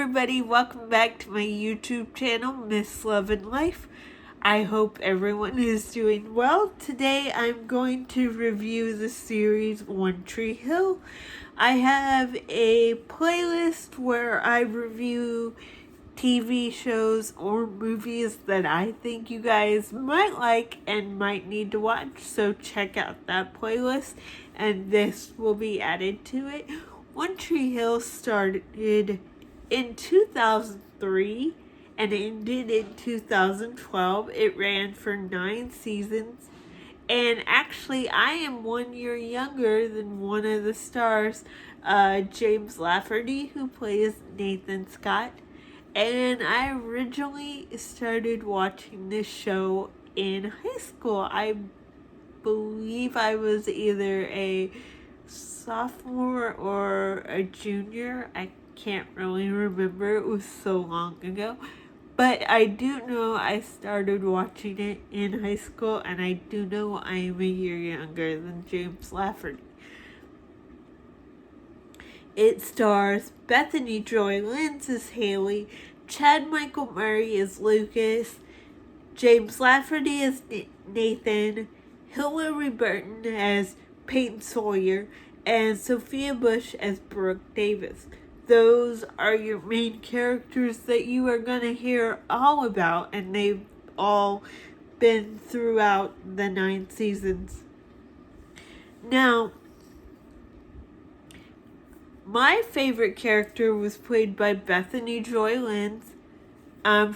everybody, welcome back to my YouTube channel, Miss Love and Life. I hope everyone is doing well. Today I'm going to review the series One Tree Hill. I have a playlist where I review TV shows or movies that I think you guys might like and might need to watch, so check out that playlist and this will be added to it. One Tree Hill started in 2003 and ended in 2012. It ran for 9 seasons. And actually, I am 1 year younger than one of the stars, James Lafferty, who plays Nathan Scott. And I originally started watching this show in high school. I believe I was either a sophomore or a junior. I can't really remember. It was so long ago. But I do know I started watching it in high school, and I do know I am a year younger than James Lafferty. It stars Bethany Joy Lenz as Haley, Chad Michael Murray as Lucas, James Lafferty as Nathan, Hilary Burton as Peyton Sawyer, and Sophia Bush as Brooke Davis. Those are your main characters that you are going to hear all about, and they've all been throughout the 9 seasons. Now, my favorite character was played by Bethany Joy Lenz.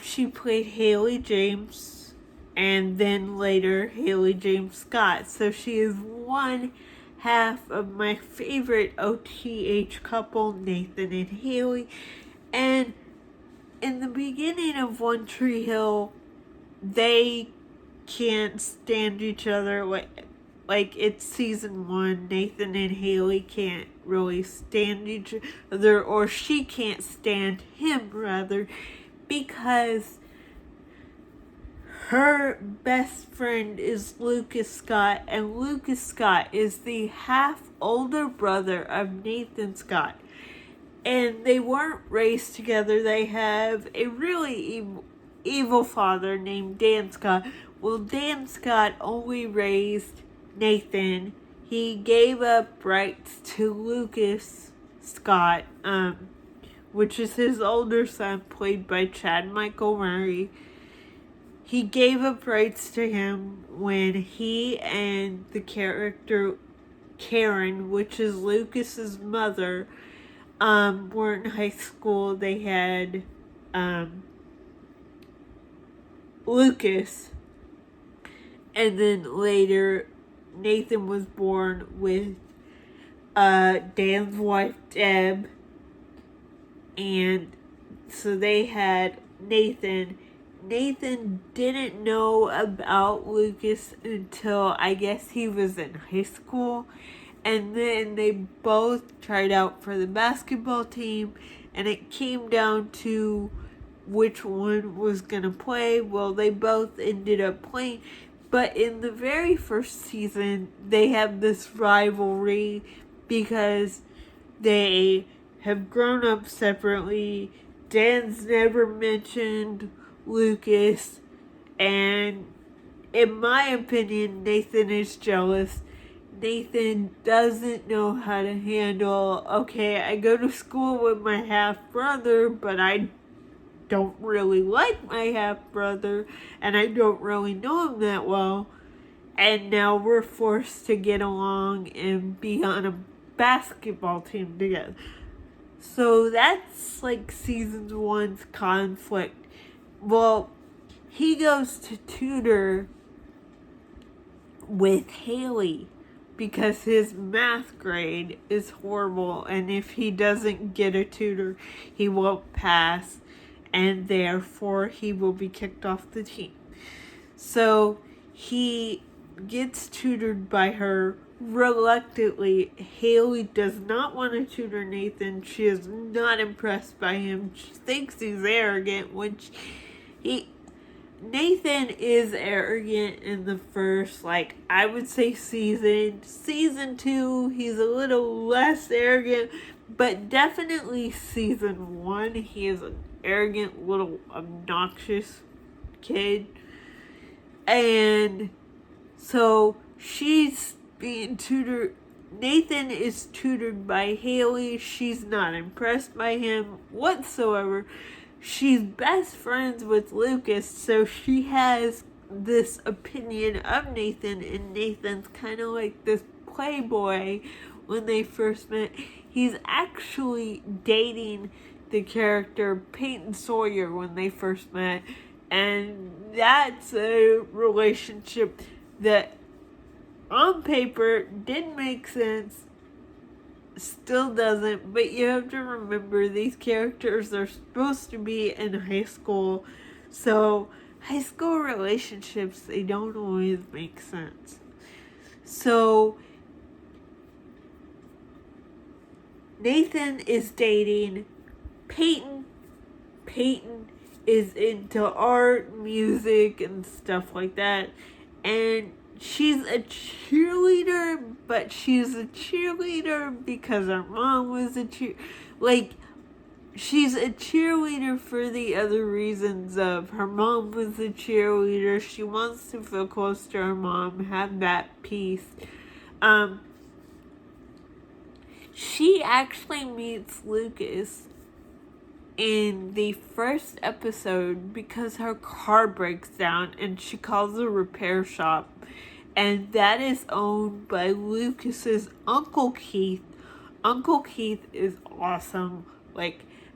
She played Haley James, and then later Haley James Scott. So she is one half of my favorite OTH couple, Nathan and Haley. And in the beginning of One Tree Hill, they can't stand each other. Like it's season 1, Nathan and Haley can't really stand each other, or she can't stand him rather, because her best friend is Lucas Scott, and Lucas Scott is the half older brother of Nathan Scott. And they weren't raised together. They have a really evil father named Dan Scott. Well, Dan Scott only raised Nathan. He gave up rights to Lucas Scott, which is his older son, played by Chad Michael Murray. He gave up rights to him when he and the character Karen, which is Lucas's mother, were in high school. They had Lucas, and then later Nathan was born with Dan's wife Deb, and so they had Nathan. Nathan didn't know about Lucas until I guess he was in high school, and then they both tried out for the basketball team, and it came down to which one was gonna play. Well, they both ended up playing, but in the very first season they have this rivalry because they have grown up separately. Dan's never mentioned Lucas, and in my opinion, Nathan is jealous. Nathan doesn't know how to handle, okay, I go to school with my half-brother, but I don't really like my half-brother, and I don't really know him that well, and now we're forced to get along and be on a basketball team together. So that's like season 1's conflict. Well, he goes to tutor with Haley because his math grade is horrible, and if he doesn't get a tutor, he won't pass, and therefore he will be kicked off the team. So he gets tutored by her reluctantly. Haley does not want to tutor Nathan. She is not impressed by him. She thinks he's arrogant, which Nathan is arrogant in the first, I would say season 2, he's a little less arrogant, But definitely season 1, he is an arrogant little obnoxious kid. And so she's being tutored. Nathan is tutored by Haley. She's not impressed by him whatsoever. She's best friends with Lucas, so she has this opinion of Nathan, and Nathan's kind of like this playboy when they first met. He's actually dating the character Peyton Sawyer when they first met, and that's a relationship that on paper didn't make sense, still doesn't, but you have to remember these characters are supposed to be in high school, so high school relationships, they don't always make sense. So Nathan is dating Peyton. Peyton is into art, music, and stuff like that, and she's a cheerleader, but she's a cheerleader because her mom was a she's a cheerleader for the other reasons of her mom was a cheerleader. She wants to feel close to her mom, have that peace. She actually meets Lucas in the first episode because her car breaks down and she calls a repair shop, and that is owned by Lucas's Uncle Keith. Uncle Keith is awesome.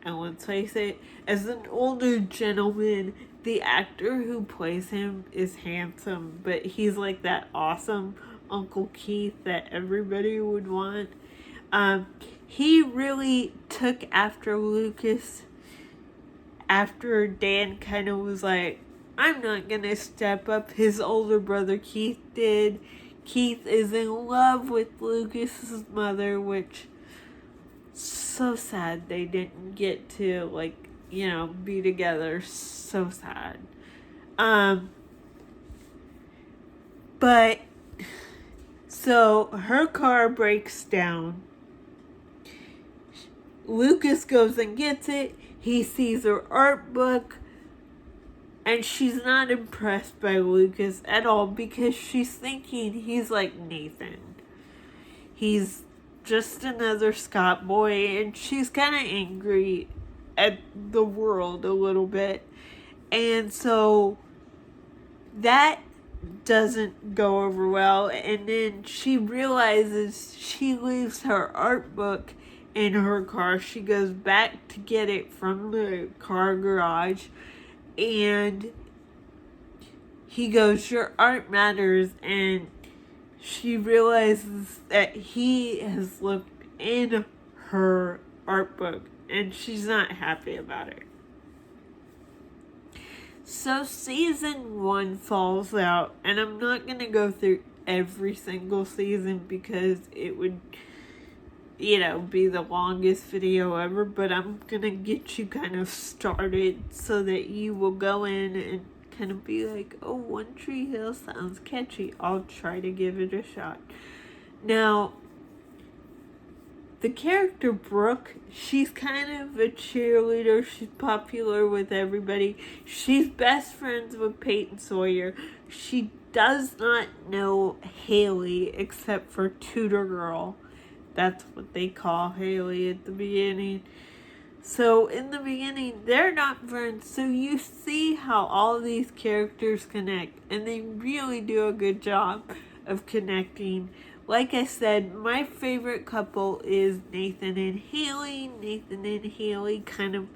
And let's face it, as an older gentleman, the actor who plays him is handsome, but he's like that awesome Uncle Keith that everybody would want. He really took after Lucas after Dan kind of was like, I'm not gonna step up. His older brother Keith did. Keith is in love with Lucas's mother, which so sad they didn't get to be together. So sad. But so her car breaks down. Lucas goes and gets it. He sees her art book, and she's not impressed by Lucas at all because she's thinking he's like Nathan. He's just another Scott boy, and she's kind of angry at the world a little bit. And so that doesn't go over well, and then she realizes she leaves her art book in her car. She goes back to get it from the car garage, and he goes, your art matters, and she realizes that he has looked in her art book, and she's not happy about it. So season 1 falls out, and I'm not going to go through every single season because it would be the longest video ever, but I'm gonna get you kind of started so that you will go in and kind of be like, oh, One Tree Hill sounds catchy. I'll try to give it a shot. Now, the character Brooke, she's kind of a cheerleader. She's popular with everybody. She's best friends with Peyton Sawyer. She does not know Haley except for Tutor Girl. That's what they call Haley at the beginning. So in the beginning, they're not friends. So you see how all these characters connect. And they really do a good job of connecting. Like I said, my favorite couple is Nathan and Haley. Nathan and Haley kind of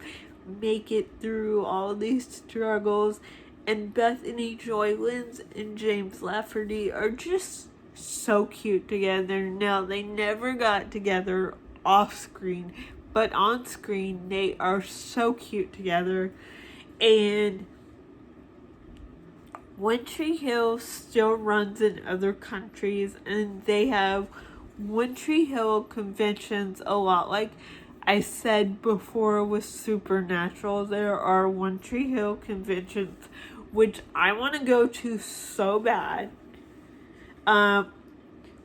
make it through all these struggles. And Bethany Joy Lenz and James Lafferty are just so cute together. Now, they never got together off screen, but on screen they are so cute together. And One Tree Hill still runs in other countries, and they have One Tree Hill conventions a lot. Like I said before with Supernatural, there are One Tree Hill conventions which I want to go to so bad.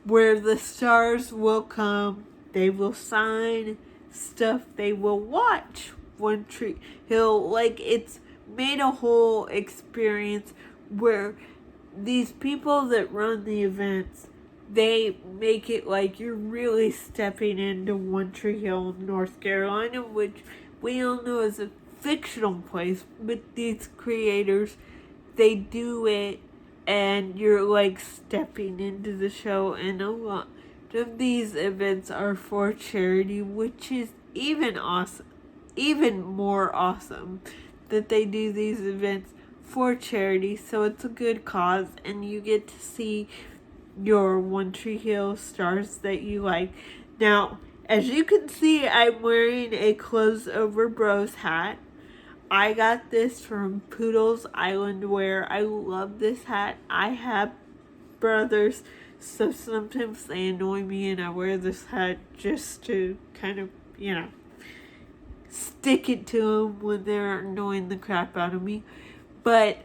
Where the stars will come, they will sign stuff they will watch One Tree Hill. Like, it's made a whole experience where these people that run the events, they make it like you're really stepping into One Tree Hill, North Carolina, which we all know is a fictional place, but these creators, they do it and you're like stepping into the show. And a lot of these events are for charity, which is even more awesome that they do these events for charity. So it's a good cause, and you get to see your One Tree Hill stars that you like. Now, as you can see, I'm wearing a Clothes Over Bros hat. I got this from Poodle's Island Wear. I love this hat. I have brothers, so sometimes they annoy me, and I wear this hat just to kind of, stick it to them when they're annoying the crap out of me. But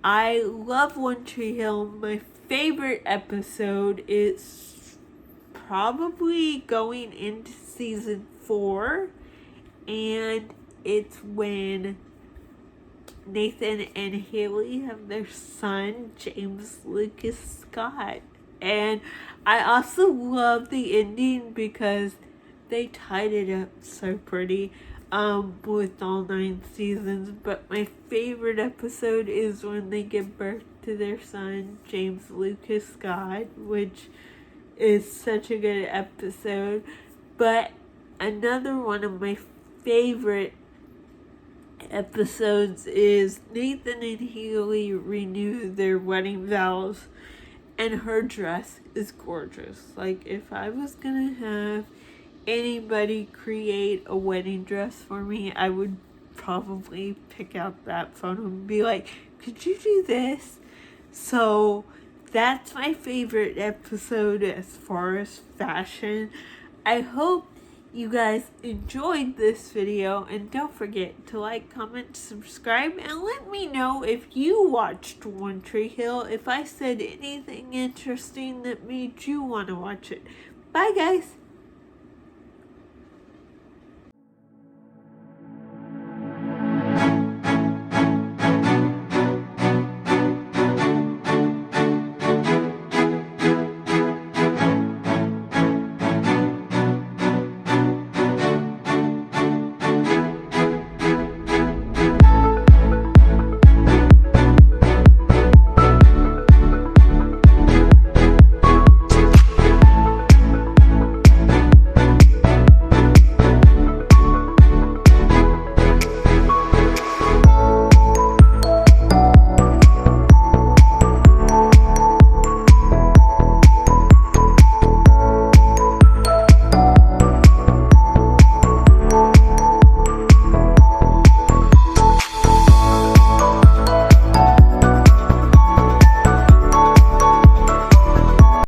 I love One Tree Hill. My favorite episode is probably going into season 4, and it's when Nathan and Haley have their son, James Lucas Scott. And I also love the ending because they tied it up so pretty with all 9 seasons. But my favorite episode is when they give birth to their son, James Lucas Scott, which is such a good episode. But another one of my favorite episodes is Nathan and Haley renew their wedding vows, and her dress is gorgeous. Like, if I was gonna have anybody create a wedding dress for me, I would probably pick out that photo and be like, could you do this? So that's my favorite episode as far as fashion. I hope you guys enjoyed this video, and don't forget to like, comment, subscribe, and let me know if you watched One Tree Hill, if I said anything interesting that made you want to watch it. Bye guys!